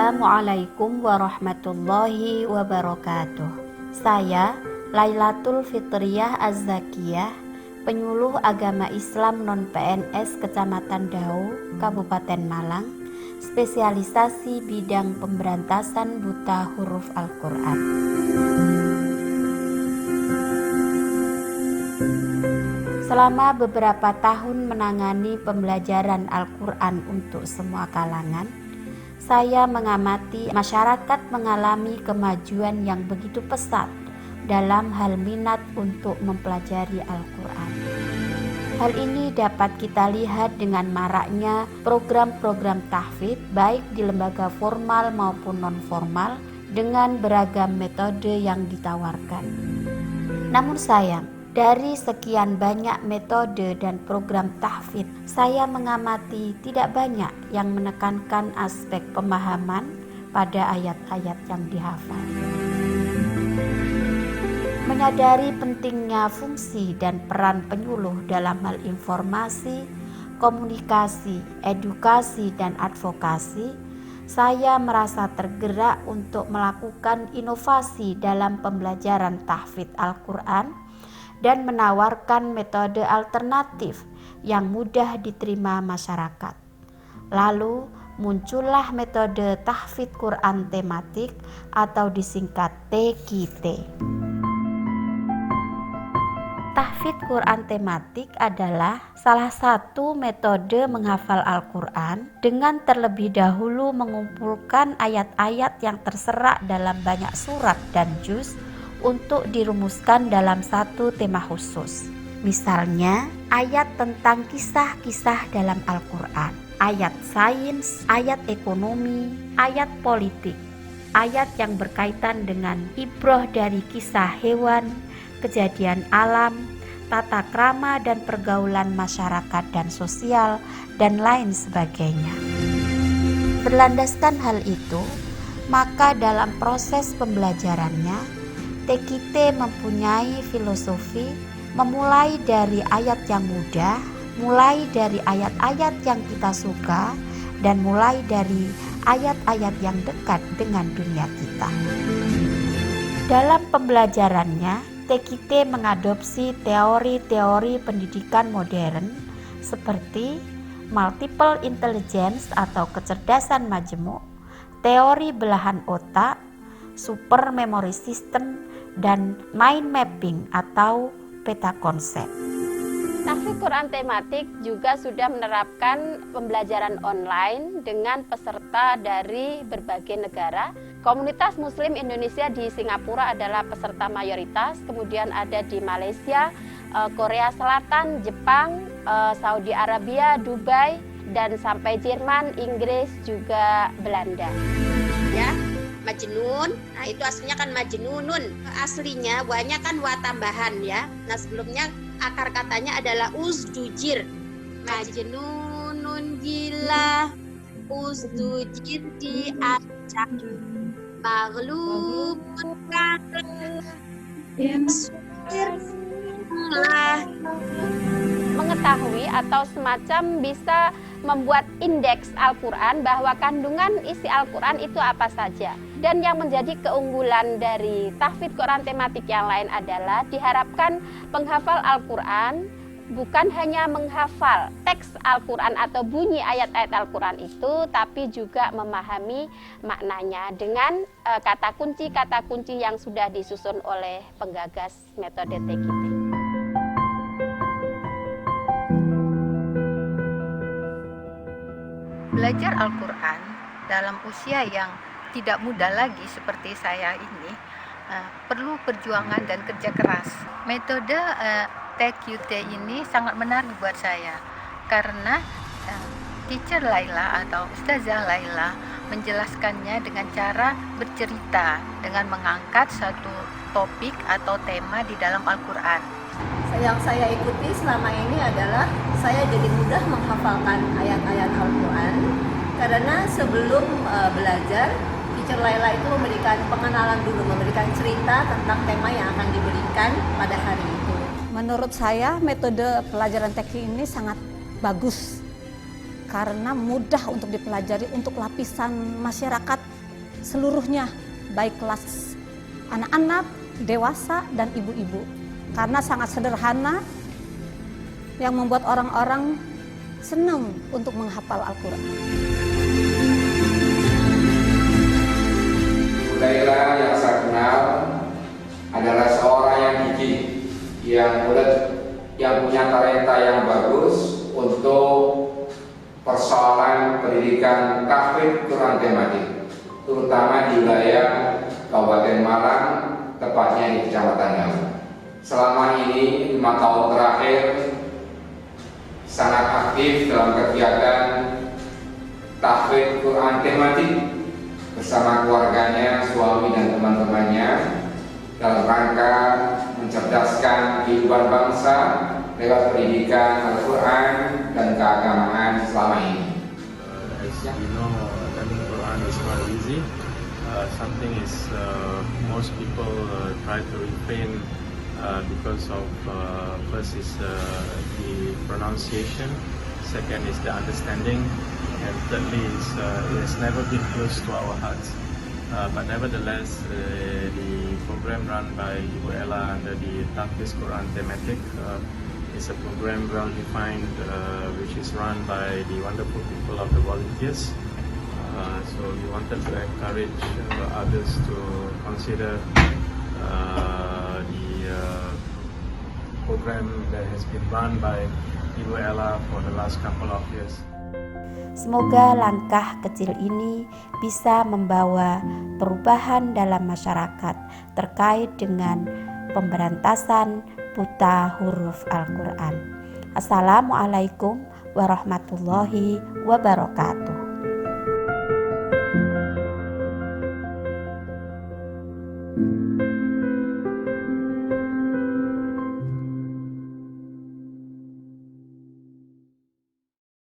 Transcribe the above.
Assalamualaikum warahmatullahi wabarakatuh. Saya Lailatul Fitriyah Az-Zakiyah, penyuluh agama Islam non-PNS Kecamatan Dau, Kabupaten Malang, spesialisasi bidang pemberantasan buta huruf Al-Quran. Selama beberapa tahun menangani pembelajaran Al-Quran untuk semua kalangan, saya mengamati masyarakat mengalami kemajuan yang begitu pesat dalam hal minat untuk mempelajari Al-Quran. Hal ini dapat kita lihat dengan maraknya program-program tahfidz baik di lembaga formal maupun non-formal dengan beragam metode yang ditawarkan. Namun sayang, dari sekian banyak metode dan program tahfidz, saya mengamati tidak banyak yang menekankan aspek pemahaman pada ayat-ayat yang dihafal. Menyadari pentingnya fungsi dan peran penyuluh dalam hal informasi, komunikasi, edukasi, dan advokasi, saya merasa tergerak untuk melakukan inovasi dalam pembelajaran tahfidz Al-Quran dan menawarkan metode alternatif yang mudah diterima masyarakat. Lalu muncullah metode tahfidz Quran tematik atau disingkat TQT. Tahfidz Quran tematik adalah salah satu metode menghafal Al-Quran dengan terlebih dahulu mengumpulkan ayat-ayat yang terserak dalam banyak surat dan juz untuk dirumuskan dalam satu tema khusus. Misalnya, ayat tentang kisah-kisah dalam Al-Quran, ayat sains, ayat ekonomi, ayat politik, ayat yang berkaitan dengan ibroh dari kisah hewan, kejadian alam, tata krama dan pergaulan masyarakat dan sosial, dan lain sebagainya. Berlandaskan hal itu, maka dalam proses pembelajarannya, TQT mempunyai filosofi memulai dari ayat yang mudah, mulai dari ayat-ayat yang kita suka, dan mulai dari ayat-ayat yang dekat dengan dunia kita. Dalam pembelajarannya, TQT mengadopsi teori-teori pendidikan modern seperti multiple intelligence atau kecerdasan majemuk, teori belahan otak, super memory system, dan mind mapping atau peta konsep. Tahfidz Quran tematik juga sudah menerapkan pembelajaran online dengan peserta dari berbagai negara. Komunitas Muslim Indonesia di Singapura adalah peserta mayoritas, kemudian ada di Malaysia, Korea Selatan, Jepang, Saudi Arabia, Dubai, dan sampai Jerman, Inggris, juga Belanda. Ya. Majnun, nah itu aslinya kan majnunun, aslinya buahnya kan wa tambahan ya. Nah sebelumnya akar katanya adalah uzdujir, majnunun gila, uzdujir diacak, maghlubun lah. Mengetahui atau semacam bisa membuat indeks Al-Quran bahwa kandungan isi Al-Quran itu apa saja. Dan yang menjadi keunggulan dari tahfidz Quran tematik yang lain adalah diharapkan penghafal Al-Quran bukan hanya menghafal teks Al-Quran atau bunyi ayat-ayat Al-Quran itu, tapi juga memahami maknanya dengan kata kunci yang sudah disusun oleh penggagas metode TQT. Belajar Al-Quran dalam usia yang tidak muda lagi seperti saya ini perlu perjuangan dan kerja keras. Metode TQT ini sangat menarik buat saya karena teacher Laila atau Ustazah Laila menjelaskannya dengan cara bercerita dengan mengangkat satu topik atau tema di dalam Al-Quran. Yang saya ikuti selama ini adalah saya jadi mudah menghafalkan ayat-ayat Al-Quran karena sebelum belajar, teacher Laila itu memberikan pengenalan dulu, memberikan cerita tentang tema yang akan diberikan pada hari itu. Menurut saya metode pelajaran TQT ini sangat bagus karena mudah untuk dipelajari untuk lapisan masyarakat seluruhnya, baik kelas anak-anak, dewasa, dan ibu-ibu. Karena sangat sederhana yang membuat orang-orang senang untuk menghafal Al-Quran. Bu Laila yang saya kenal adalah seorang yang gigih, yang ulet, yang punya talenta yang bagus untuk persoalan pendidikan tahfidz Quran tematik, terutama di wilayah Kabupaten Malang, tepatnya di Kecamatan Ngawi. Selama ini 5 tahun terakhir sangat aktif dalam kegiatan tahfidz Quran tematik bersama keluarganya, suami dan teman-temannya dalam rangka mencerdaskan kehidupan bangsa lewat pendidikan Al-Quran dan keagamaan selama ini. As you know, learning Quran is not easy. Something is most people try to refrain because of first is the pronunciation, second is the understanding, and thirdly is it has never been close to our hearts. But nevertheless, the program run by Ibu Ella under the Tahfidz Quran thematic is a program well defined, which is run by the wonderful people of the volunteers. So we wanted to encourage others to consider the program that has been run by Ibu Ella for the last couple of years. Semoga langkah kecil ini bisa membawa perubahan dalam masyarakat terkait dengan pemberantasan buta huruf Al-Quran. Assalamualaikum warahmatullahi wabarakatuh.